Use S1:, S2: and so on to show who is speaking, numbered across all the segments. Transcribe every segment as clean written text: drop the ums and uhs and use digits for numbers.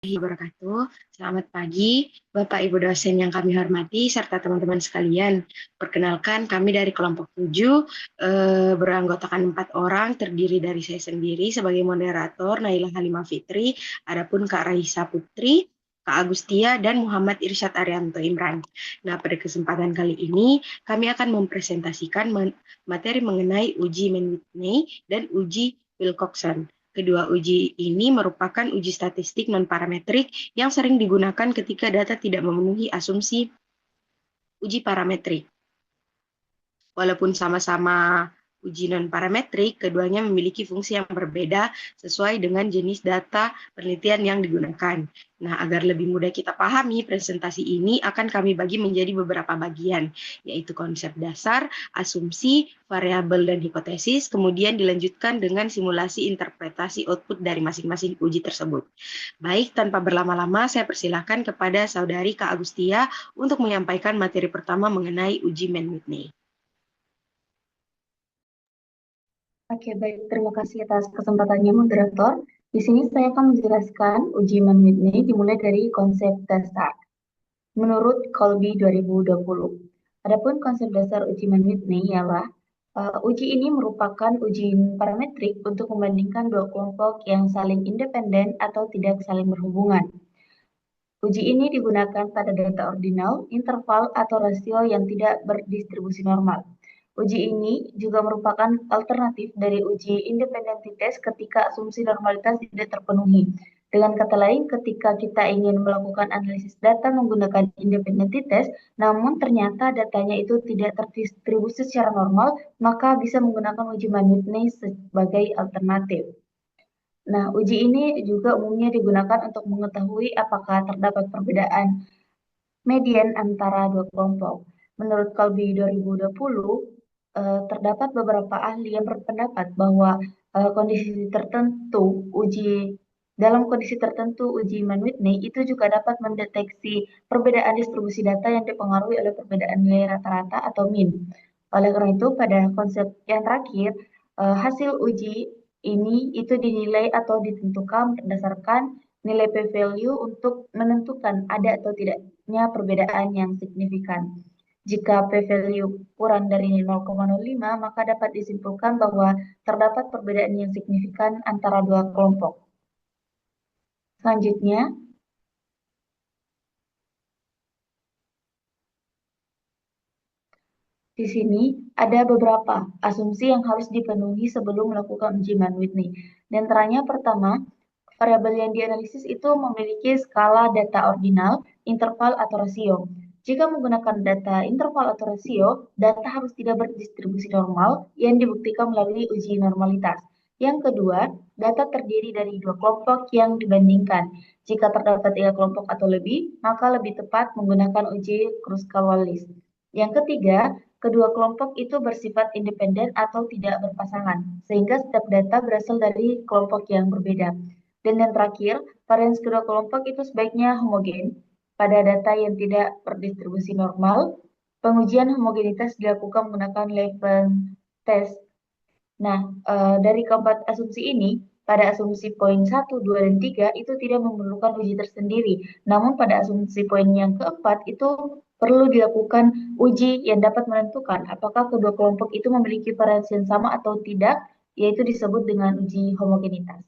S1: Wabarakatuh. Selamat pagi, Bapak Ibu dosen yang kami hormati, serta teman-teman sekalian. Perkenalkan, kami dari kelompok 7, beranggotakan 4 orang, terdiri dari saya sendiri sebagai moderator, Naila Halimah Fitri, adapun Kak Raisa Putri, Kak Agustia, dan Muhammad Irsyad Arianto Imran. Nah, pada kesempatan kali ini, kami akan mempresentasikan materi mengenai uji Mann-Whitney dan uji Wilcoxon. Kedua uji ini merupakan uji statistik non-parametrik yang sering digunakan ketika data tidak memenuhi asumsi uji parametrik. Walaupun sama-sama uji non-parametrik, keduanya memiliki fungsi yang berbeda sesuai dengan jenis data penelitian yang digunakan. Nah, agar lebih mudah kita pahami, presentasi ini akan kami bagi menjadi beberapa bagian, yaitu konsep dasar, asumsi, variabel, dan hipotesis, kemudian dilanjutkan dengan simulasi interpretasi output dari masing-masing uji tersebut. Baik, tanpa berlama-lama, saya persilahkan kepada Saudari Kak Agustia untuk menyampaikan materi pertama mengenai uji Mann-Whitney.
S2: Oke, baik. Terima kasih atas kesempatannya, moderator. Di sini saya akan menjelaskan uji Mann-Whitney dimulai dari konsep dasar. Menurut Colby 2020. Adapun konsep dasar uji Mann-Whitney ialah uji ini merupakan uji parametrik untuk membandingkan dua kelompok yang saling independen atau tidak saling berhubungan. Uji ini digunakan pada data ordinal, interval, atau rasio yang tidak berdistribusi normal. Uji ini juga merupakan alternatif dari uji independensitas ketika asumsi normalitas tidak terpenuhi. Dengan kata lain, ketika kita ingin melakukan analisis data menggunakan independensitas, namun ternyata datanya itu tidak terdistribusi secara normal, maka bisa menggunakan uji Mann-Whitney sebagai alternatif. Nah, uji ini juga umumnya digunakan untuk mengetahui apakah terdapat perbedaan median antara dua kelompok. Menurut Colby 2020, terdapat beberapa ahli yang berpendapat bahwa dalam kondisi tertentu uji Mann-Whitney itu juga dapat mendeteksi perbedaan distribusi data yang dipengaruhi oleh perbedaan nilai rata-rata atau mean. Oleh karena itu, pada konsep yang terakhir, hasil uji ini itu dinilai atau ditentukan berdasarkan nilai p-value untuk menentukan ada atau tidaknya perbedaan yang signifikan. Jika p-value kurang dari 0,05, maka dapat disimpulkan bahwa terdapat perbedaan yang signifikan antara dua kelompok. Selanjutnya, di sini ada beberapa asumsi yang harus dipenuhi sebelum melakukan uji Mann-Whitney. Di antaranya pertama, variabel yang dianalisis itu memiliki skala data ordinal, interval, atau rasio. Jika menggunakan data interval atau rasio, data harus tidak berdistribusi normal yang dibuktikan melalui uji normalitas. Yang kedua, data terdiri dari dua kelompok yang dibandingkan. Jika terdapat tiga kelompok atau lebih, maka lebih tepat menggunakan uji Kruskal-Wallis. Yang ketiga, kedua kelompok itu bersifat independen atau tidak berpasangan, sehingga setiap data berasal dari kelompok yang berbeda. Dan yang terakhir, varians kedua kelompok itu sebaiknya homogen. Pada data yang tidak berdistribusi normal, pengujian homogenitas dilakukan menggunakan Levene test. Nah, dari keempat asumsi ini, pada asumsi poin 1, 2, dan 3 itu tidak memerlukan uji tersendiri. Namun pada asumsi poin yang keempat itu perlu dilakukan uji yang dapat menentukan apakah kedua kelompok itu memiliki variasi yang sama atau tidak, yaitu disebut dengan uji homogenitas.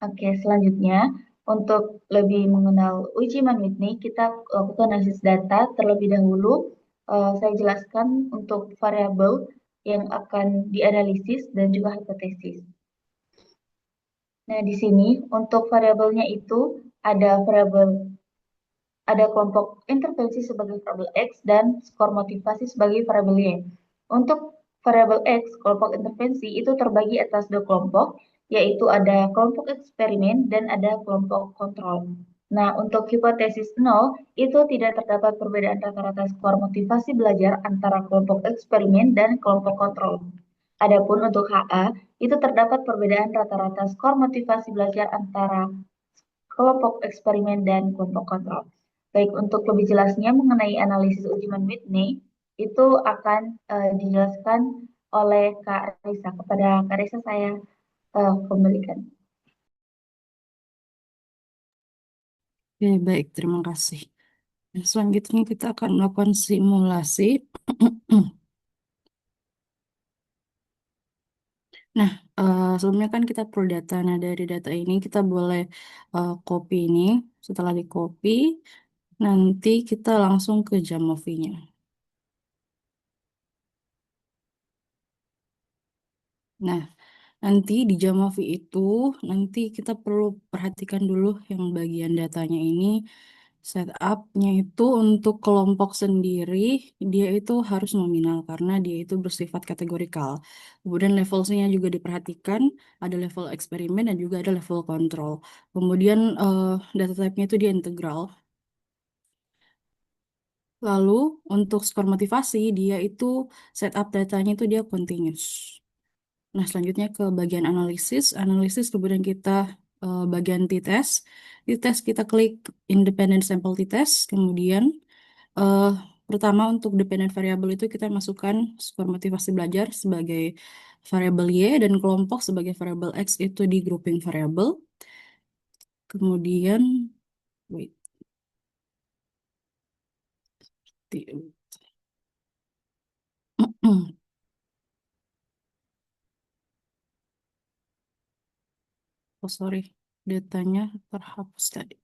S2: Oke, selanjutnya untuk lebih mengenal uji Mann-Whitney, kita lakukan analisis data terlebih dahulu. Saya jelaskan untuk variabel yang akan dianalisis dan juga hipotesis. Nah, di sini untuk variabelnya itu ada kelompok intervensi sebagai variabel X dan skor motivasi sebagai variabel Y. Untuk variabel X, kelompok intervensi itu terbagi atas dua kelompok, yaitu ada kelompok eksperimen dan ada kelompok kontrol. Nah, untuk hipotesis 0, itu tidak terdapat perbedaan rata-rata skor motivasi belajar antara kelompok eksperimen dan kelompok kontrol. Adapun untuk HA, itu terdapat perbedaan rata-rata skor motivasi belajar antara kelompok eksperimen dan kelompok kontrol. Baik, untuk lebih jelasnya mengenai analisis uji Mann-Whitney, itu akan dijelaskan oleh Kak Risa. Kepada Kak Risa saya kembalikan.
S3: Oke, baik, terima kasih. Nah, selanjutnya kita akan melakukan simulasi. Nah, sebelumnya kan kita perlu data. Nah, dari data ini kita boleh copy ini. Setelah di copy, nanti kita langsung ke Jamovi-nya. Nah, nanti di Jamovi itu, nanti kita perlu perhatikan dulu yang bagian datanya ini. Setupnya itu untuk kelompok sendiri, dia itu harus nominal karena dia itu bersifat kategorikal. Kemudian levelnya juga diperhatikan, ada level eksperimen dan juga ada level kontrol. Kemudian data type-nya itu dia integral. Lalu untuk skor motivasi, dia itu setup datanya itu dia continuous. Nah, selanjutnya ke bagian analisis. Analisis kemudian kita bagian t-test. T-test kita klik independent sample t-test. Kemudian eh, pertama untuk dependent variable itu kita masukkan skor motivasi belajar sebagai variabel Y dan kelompok sebagai variabel X itu di grouping variable. Kemudian, wait, oh sorry, datanya terhapus tadi.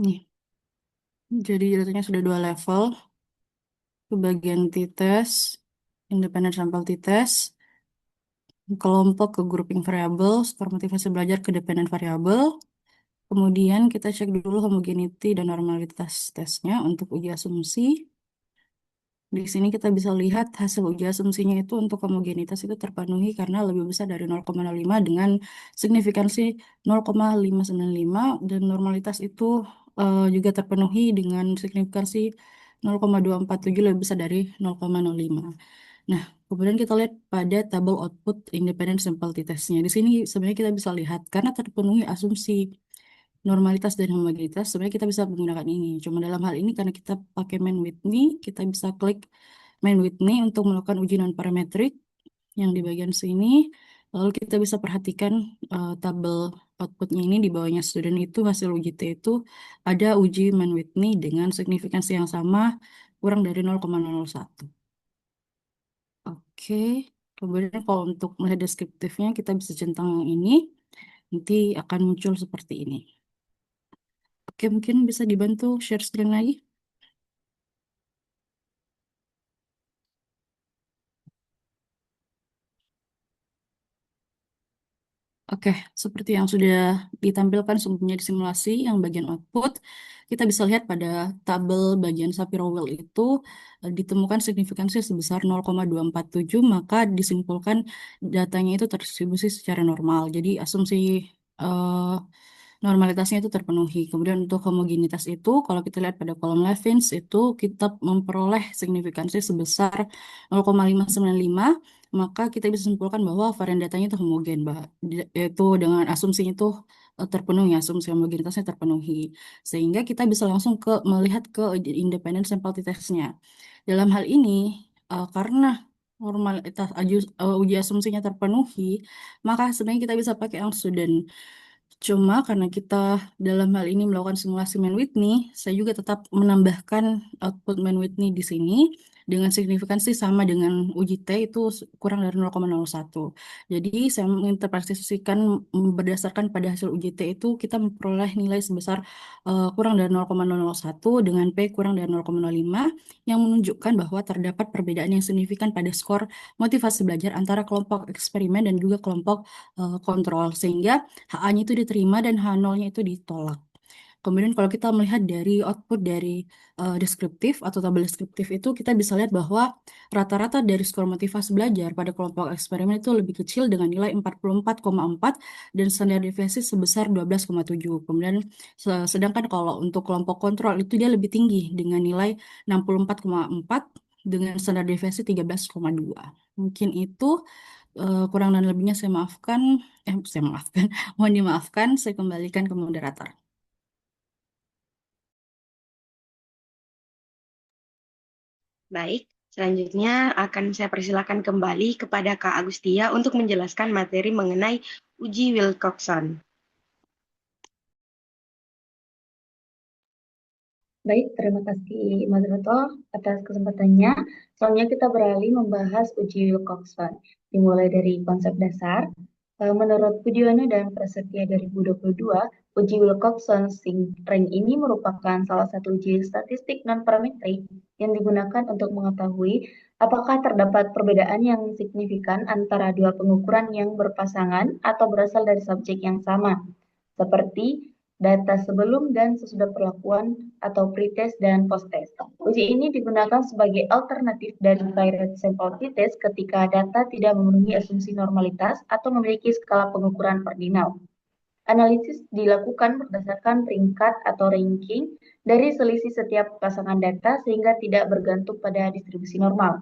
S3: Nih, jadi datanya sudah dua level. Ke bagian t-test, independent sample t-test, kelompok ke grouping variable, skor motivasi belajar ke dependent variable. Kemudian kita cek dulu homogeneity dan normalitas tesnya untuk uji asumsi. Di sini kita bisa lihat hasil uji asumsinya itu untuk homogenitas itu terpenuhi karena lebih besar dari 0,05 dengan signifikansi 0,595 dan normalitas itu juga terpenuhi dengan signifikansi 0,247 lebih besar dari 0,05. Nah, kemudian kita lihat pada tabel output independent sample t-testnya. Di sini sebenarnya kita bisa lihat karena terpenuhi asumsi normalitas dan homogenitas, sebenarnya kita bisa menggunakan ini. Cuma dalam hal ini karena kita pakai main Whitney, kita bisa klik main Whitney untuk melakukan uji non parametrik yang di bagian sini. Lalu kita bisa perhatikan tabel outputnya ini di bawahnya student itu hasil uji T itu ada uji main Whitney dengan signifikansi yang sama kurang dari 0,001. Oke, kemudian kalau untuk melihat deskriptifnya kita bisa centang yang ini, nanti akan muncul seperti ini. Oke, mungkin bisa dibantu share screen lagi. Oke, seperti yang sudah ditampilkan sebelumnya di simulasi, yang bagian output, kita bisa lihat pada tabel bagian Shapiro-Wilk itu ditemukan signifikansi sebesar 0,247, maka disimpulkan datanya itu terdistribusi secara normal. Jadi asumsi eh, normalitasnya itu terpenuhi. Kemudian untuk homogenitas itu, kalau kita lihat pada kolom Levins itu kita memperoleh signifikansi sebesar 0,595, maka kita bisa simpulkan bahwa varian datanya itu homogen, yaitu dengan asumsinya itu terpenuhi, asumsi homogenitasnya terpenuhi. Sehingga kita bisa langsung melihat ke independent sample t-testnya. Dalam hal ini, karena normalitas uji asumsinya terpenuhi, maka sebenarnya kita bisa pakai yang student. Cuma karena kita dalam hal ini melakukan simulasi main Whitney, saya juga tetap menambahkan output main Whitney di sini dengan signifikansi sama dengan uji T itu kurang dari 0,01. Jadi saya menginterpretasikan berdasarkan pada hasil uji T itu kita memperoleh nilai sebesar kurang dari 0,001 dengan P kurang dari 0,05 yang menunjukkan bahwa terdapat perbedaan yang signifikan pada skor motivasi belajar antara kelompok eksperimen dan juga kelompok kontrol sehingga HA-nya itu diterima dan H0-nya itu ditolak. Kemudian kalau kita melihat dari output dari deskriptif atau tabel deskriptif itu kita bisa lihat bahwa rata-rata dari skor motivasi belajar pada kelompok eksperimen itu lebih kecil dengan nilai 44,4 dan standar deviasi sebesar 12,7. Kemudian sedangkan kalau untuk kelompok kontrol itu dia lebih tinggi dengan nilai 64,4 dengan standar deviasi 13,2. Mungkin itu kurang dan lebihnya saya maafkan, mohon dimaafkan, saya kembalikan ke moderator.
S1: Baik, Selanjutnya akan saya persilakan kembali kepada Kak Agustia untuk menjelaskan materi mengenai uji Wilcoxon.
S2: Baik, terima kasih moderator atas kesempatannya. Selanjutnya kita beralih membahas uji Wilcoxon. Dimulai dari konsep dasar. Menurut Budiono dan Prasetya 2022, uji Wilcoxon Rank ini merupakan salah satu uji statistik non-parametrik yang digunakan untuk mengetahui apakah terdapat perbedaan yang signifikan antara dua pengukuran yang berpasangan atau berasal dari subjek yang sama, seperti data sebelum dan sesudah perlakuan atau pretest dan posttest. Uji ini digunakan sebagai alternatif dari direct sample t-test ketika data tidak memenuhi asumsi normalitas atau memiliki skala pengukuran ordinal. Analisis dilakukan berdasarkan peringkat atau ranking dari selisih setiap pasangan data sehingga tidak bergantung pada distribusi normal.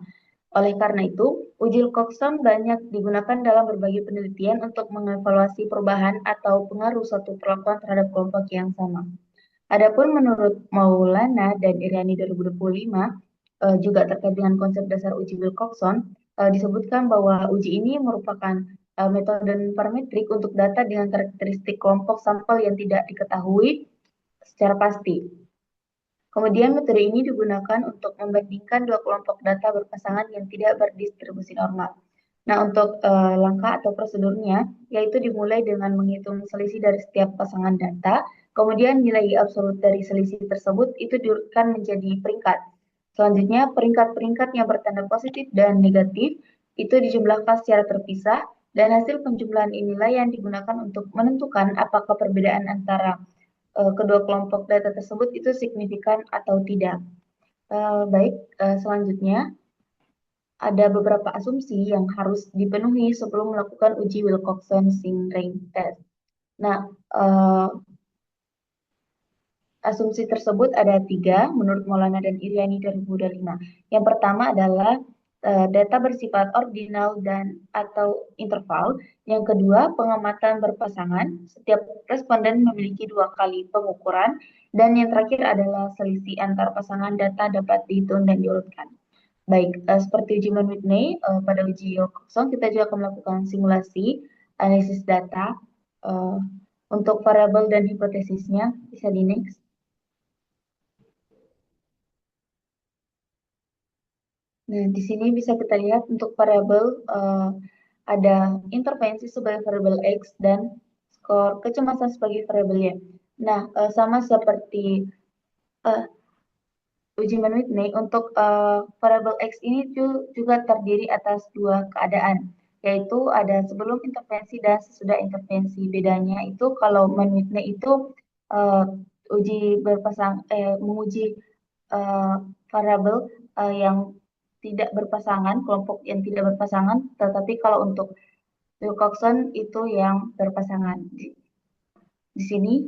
S2: Oleh karena itu, uji Wilcoxon banyak digunakan dalam berbagai penelitian untuk mengevaluasi perubahan atau pengaruh suatu perlakuan terhadap kelompok yang sama. Adapun menurut Maulana dan Iriani 2025, juga terkait dengan konsep dasar uji Wilcoxon, disebutkan bahwa uji ini merupakan metode parametrik untuk data dengan karakteristik kelompok sampel yang tidak diketahui secara pasti. Kemudian metode ini digunakan untuk membandingkan dua kelompok data berpasangan yang tidak berdistribusi normal. Nah, untuk langkah atau prosedurnya, yaitu dimulai dengan menghitung selisih dari setiap pasangan data, kemudian nilai absolut dari selisih tersebut itu diurutkan menjadi peringkat. Selanjutnya, peringkat-peringkat yang bertanda positif dan negatif itu dijumlahkan secara terpisah, dan hasil penjumlahan inilah yang digunakan untuk menentukan apakah perbedaan antara kedua kelompok data tersebut itu signifikan atau tidak. Baik, selanjutnya ada beberapa asumsi yang harus dipenuhi sebelum melakukan uji Wilcoxon Rank Test. Nah, asumsi tersebut ada tiga menurut Maulana dan Iriani 2025. Yang pertama adalah data bersifat ordinal dan atau interval. Yang kedua, pengamatan berpasangan. Setiap responden memiliki dua kali pengukuran. Dan yang terakhir adalah selisih antar pasangan data dapat dihitung dan diurutkan. Baik, seperti uji Whitney, pada uji Wilcoxon kita juga akan melakukan simulasi analisis data untuk variabel dan hipotesisnya. Bisa di next. Nah, di sini bisa kita lihat untuk variabel ada intervensi sebagai variabel X dan skor kecemasan sebagai variabel Y. Nah, sama seperti uh, uji Whitney, untuk variabel X ini juga terdiri atas dua keadaan, yaitu ada sebelum intervensi dan sesudah intervensi. Bedanya itu kalau Whitney itu uh, menguji variabel yang tidak berpasangan, kelompok yang tidak berpasangan, tetapi kalau untuk Wilcoxon itu yang berpasangan. Di sini,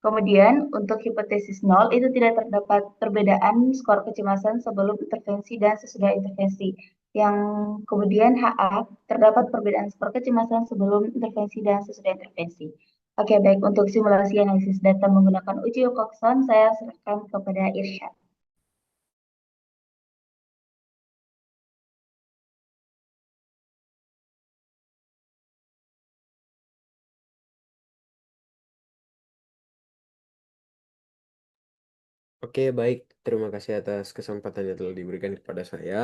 S2: kemudian untuk hipotesis nol itu tidak terdapat perbedaan skor kecemasan sebelum intervensi dan sesudah intervensi. Yang kemudian HA terdapat perbedaan skor kecemasan sebelum intervensi dan sesudah intervensi. Oke, baik. Untuk simulasi analisis data menggunakan uji Wilcoxon, saya serahkan kepada Irsyad.
S4: Oke, baik. Terima kasih atas kesempatan yang telah diberikan kepada saya.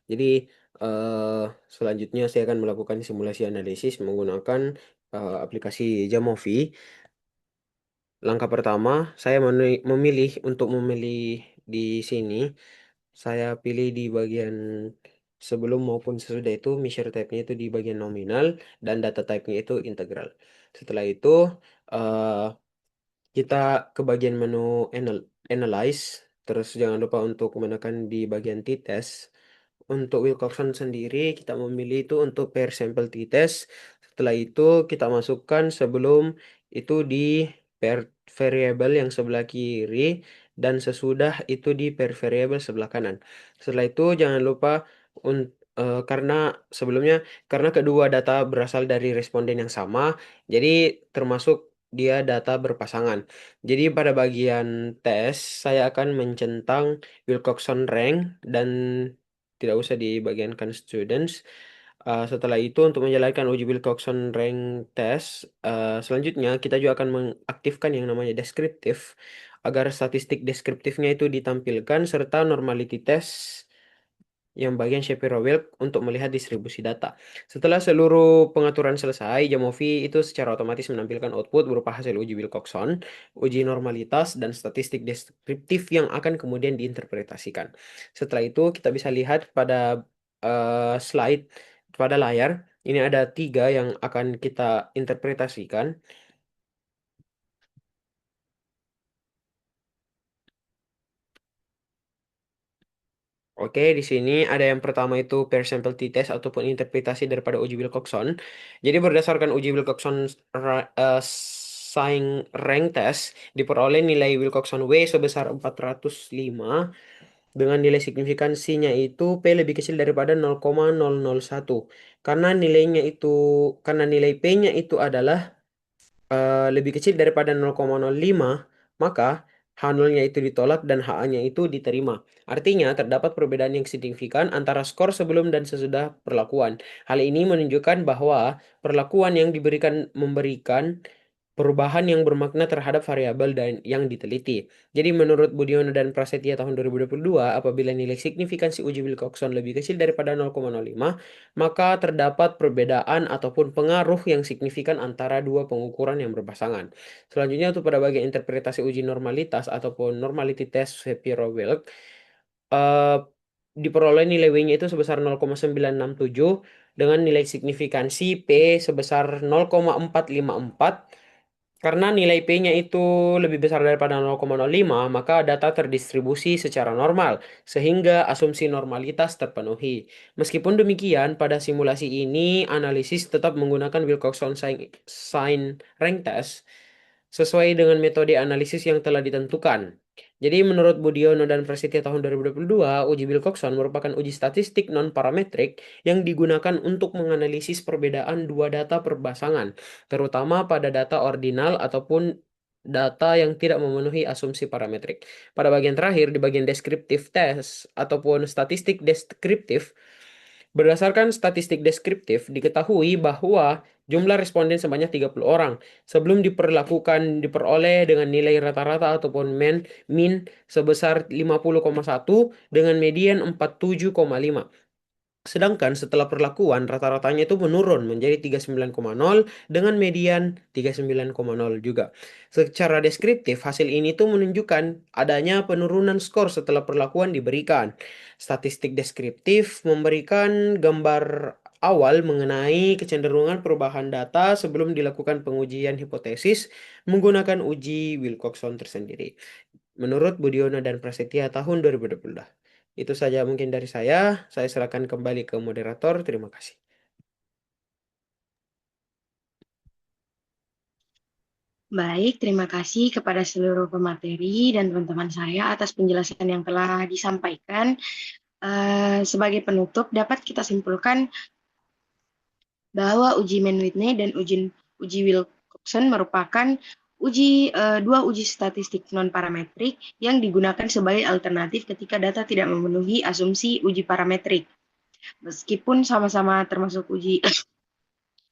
S4: Jadi, eh, selanjutnya saya akan melakukan simulasi analisis menggunakan aplikasi Jamovi. Langkah pertama, saya memilih untuk memilih di sini. Saya pilih di bagian sebelum maupun sesudah itu measure type-nya itu di bagian nominal dan data type-nya itu integral. Setelah itu, eh, kita ke bagian menu analyze, terus jangan lupa untuk menekan di bagian t-test. Untuk Wilcoxon sendiri, kita memilih itu untuk per sampel t-test. Setelah itu, kita masukkan sebelum itu di per variable yang sebelah kiri dan sesudah itu di per variable sebelah kanan. Setelah itu, jangan lupa karena sebelumnya karena kedua data berasal dari responden yang sama, jadi termasuk dia data berpasangan. Jadi pada bagian tes saya akan mencentang Wilcoxon rank dan tidak usah dibagiankan students. Setelah itu untuk menjalankan uji Wilcoxon rank test, selanjutnya kita juga akan mengaktifkan yang namanya deskriptif agar statistik deskriptifnya itu ditampilkan serta normality test yang bagian Shapiro-Wilk untuk melihat distribusi data. Setelah seluruh pengaturan selesai, Jamovi itu secara otomatis menampilkan output berupa hasil uji Wilcoxon, uji normalitas, dan statistik deskriptif yang akan kemudian diinterpretasikan. Setelah itu kita bisa lihat pada slide pada layar, ini ada 3 yang akan kita interpretasikan. Oke, di sini ada yang pertama itu pair sample t-test ataupun interpretasi daripada uji Wilcoxon. Jadi berdasarkan uji Wilcoxon sign rank test, diperoleh nilai Wilcoxon W sebesar 405 dengan nilai signifikansinya itu P lebih kecil daripada 0,001. Karena nilai P-nya itu adalah lebih kecil daripada 0,05, maka H0-nya itu ditolak dan HA-nya itu diterima. Artinya, terdapat perbedaan yang signifikan antara skor sebelum dan sesudah perlakuan. Hal ini menunjukkan bahwa perlakuan yang memberikan perubahan yang bermakna terhadap variabel dan yang diteliti. Jadi menurut Budiono dan Prasetya tahun 2022, apabila nilai signifikansi uji Wilcoxon lebih kecil daripada 0,05, maka terdapat perbedaan ataupun pengaruh yang signifikan antara dua pengukuran yang berpasangan. Selanjutnya untuk pada bagian interpretasi uji normalitas ataupun normality test Shapiro-Wilk, eh, diperoleh nilai W-nya itu sebesar 0,967 dengan nilai signifikansi P sebesar 0,454. Karena nilai P-nya itu lebih besar daripada 0,05, maka data terdistribusi secara normal, sehingga asumsi normalitas terpenuhi. Meskipun demikian, pada simulasi ini, analisis tetap menggunakan Wilcoxon sign rank test sesuai dengan metode analisis yang telah ditentukan. Jadi menurut Budiono dan Prasetya tahun 2022, uji Wilcoxon merupakan uji statistik non-parametrik yang digunakan untuk menganalisis perbedaan dua data perpasangan, terutama pada data ordinal ataupun data yang tidak memenuhi asumsi parametrik. Pada bagian terakhir, di bagian deskriptif test ataupun statistik deskriptif, berdasarkan statistik deskriptif, diketahui bahwa jumlah responden sebanyak 30 orang sebelum diperoleh dengan nilai rata-rata ataupun min sebesar 50,1 dengan median 47,5. Sedangkan setelah perlakuan rata-ratanya itu menurun menjadi 39,0 dengan median 39,0 juga. Secara deskriptif, hasil ini tuh menunjukkan adanya penurunan skor setelah perlakuan diberikan. Statistik deskriptif memberikan gambar awal mengenai kecenderungan perubahan data sebelum dilakukan pengujian hipotesis menggunakan uji Wilcoxon tersendiri. Menurut Budiono dan Prasetya tahun 2020. Itu saja mungkin dari saya. Saya serahkan kembali ke moderator. Terima kasih.
S1: Baik, terima kasih kepada seluruh pemateri dan teman-teman saya atas penjelasan yang telah disampaikan. Sebagai penutup, dapat kita simpulkan bahwa uji Mann-Whitney dan uji Wilcoxon merupakan dua uji statistik non-parametrik yang digunakan sebagai alternatif ketika data tidak memenuhi asumsi uji parametrik. Meskipun sama-sama termasuk uji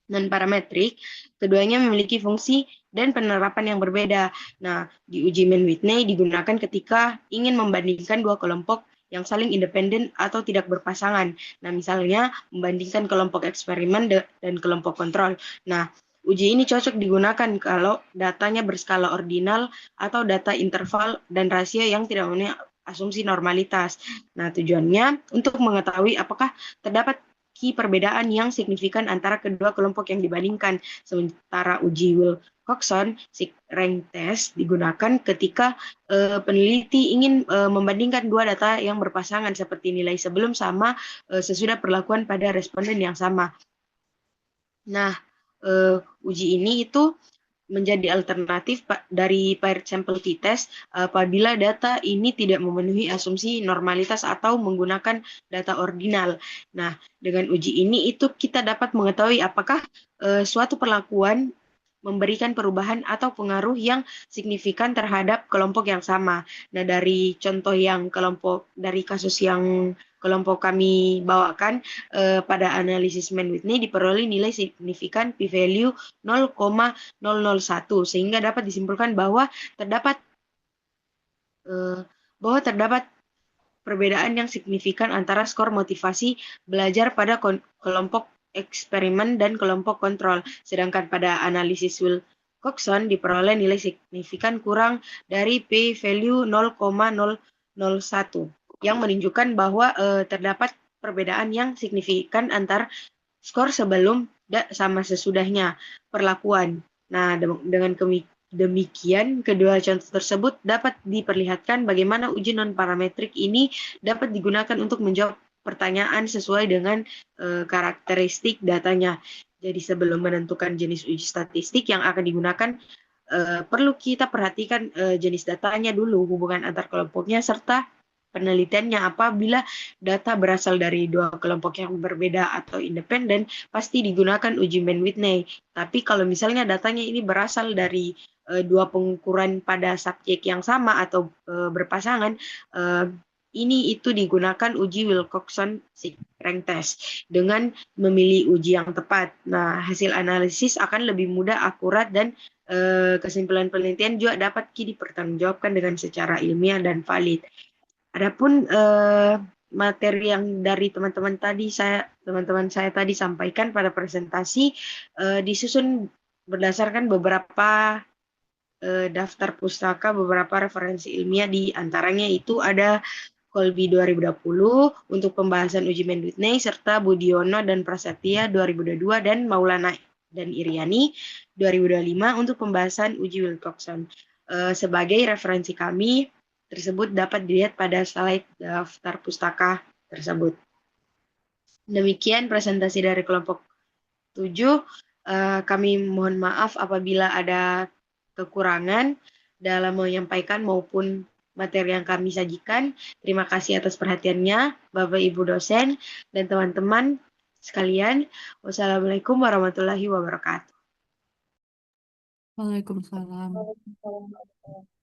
S1: non-parametrik, keduanya memiliki fungsi dan penerapan yang berbeda. Nah, di uji Mann-Whitney digunakan ketika ingin membandingkan dua kelompok yang saling independen atau tidak berpasangan. Nah, misalnya membandingkan kelompok eksperimen dan kelompok kontrol. Nah, uji ini cocok digunakan kalau datanya berskala ordinal atau data interval dan rasio yang tidak memenuhi asumsi normalitas. Nah, tujuannya untuk mengetahui apakah terdapat perbedaan yang signifikan antara kedua kelompok yang dibandingkan. Sementara uji Wilcoxon rank test digunakan ketika peneliti ingin membandingkan dua data yang berpasangan seperti nilai sebelum sama sesudah perlakuan pada responden yang sama. Nah, uji ini itu menjadi alternatif dari paired sample t-test apabila data ini tidak memenuhi asumsi normalitas atau menggunakan data ordinal. Nah, dengan uji ini itu kita dapat mengetahui apakah suatu perlakuan memberikan perubahan atau pengaruh yang signifikan terhadap kelompok yang sama. Nah, dari contoh yang dari kasus yang kelompok kami bawakan pada analisis Mann-Whitney diperoleh nilai signifikan p-value 0,001 sehingga dapat disimpulkan terdapat terdapat perbedaan yang signifikan antara skor motivasi belajar pada kelompok eksperimen dan kelompok kontrol. Sedangkan pada analisis Wilcoxon diperoleh nilai signifikan kurang dari p-value 0,001 yang menunjukkan bahwa terdapat perbedaan yang signifikan antar skor sebelum sama sesudahnya perlakuan. Nah, dengan demikian, kedua contoh tersebut dapat diperlihatkan bagaimana uji non-parametrik ini dapat digunakan untuk menjawab pertanyaan sesuai dengan karakteristik datanya. Jadi sebelum menentukan jenis uji statistik yang akan digunakan, perlu kita perhatikan jenis datanya dulu, hubungan antar kelompoknya, serta penelitiannya. Apabila data berasal dari dua kelompok yang berbeda atau independen, pasti digunakan uji Mann-Whitney. Tapi kalau misalnya datanya ini berasal dari dua pengukuran pada subjek yang sama atau berpasangan, ini itu digunakan uji Wilcoxon Rank Test dengan memilih uji yang tepat. Nah, hasil analisis akan lebih mudah, akurat, dan kesimpulan penelitian juga dapat dipertanggungjawabkan dengan secara ilmiah dan valid. Adapun materi yang dari teman-teman saya tadi sampaikan pada presentasi disusun berdasarkan beberapa daftar pustaka, beberapa referensi ilmiah, di antaranya itu ada Kolbi 2020 untuk pembahasan uji Mann-Whitney, serta Budiono dan Prasetya 2022 dan Maulana dan Iriani 2025 untuk pembahasan uji Wilcoxon. Sebagai referensi kami tersebut dapat dilihat pada slide daftar pustaka tersebut. Demikian presentasi dari kelompok 7. Kami mohon maaf apabila ada kekurangan dalam menyampaikan maupun materi yang kami sajikan. Terima kasih atas perhatiannya, Bapak Ibu dosen dan teman-teman sekalian. Wassalamualaikum warahmatullahi wabarakatuh.
S3: Waalaikumsalam.
S2: Waalaikumsalam.